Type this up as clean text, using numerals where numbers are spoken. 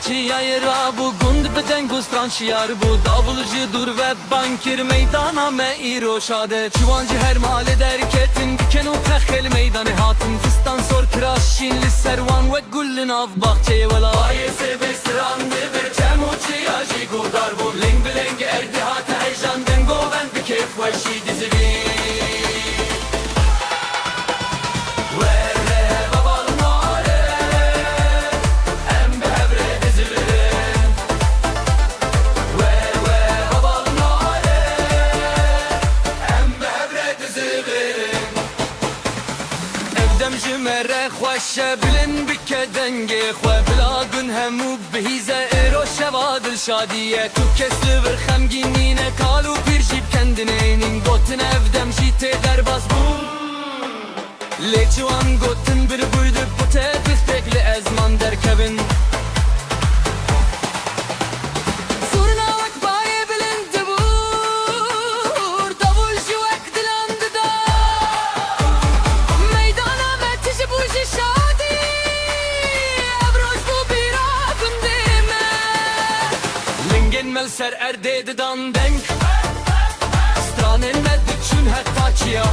Çiyayı ra bu gund beden gustran şiyar bu davulcu dur ve bankir meydana me iro şade Çuvancı her mahalle derketin diken o pekel meydanı hatın Fistan sor kraşin li servan ve gullin av bahçeye vela Aye sebe sırandı bir çemo çiyacı gudar bu Ling bilengi erdi hata heyecan dengo ben bir keyif ve şi dizibi جمره خوش بلن بکه دنگه خو بلا گن همو بهیزه ایرو شواد الشادیه تو کسی بر خمگینینه کالو پیر جیب kendine inin gotun evdem jite derbaz bu leçuan gotun bir buydu bu tepis bekli ezman derkebin Mel ser erdeydi dan denk Stranen med üçün hatta çiya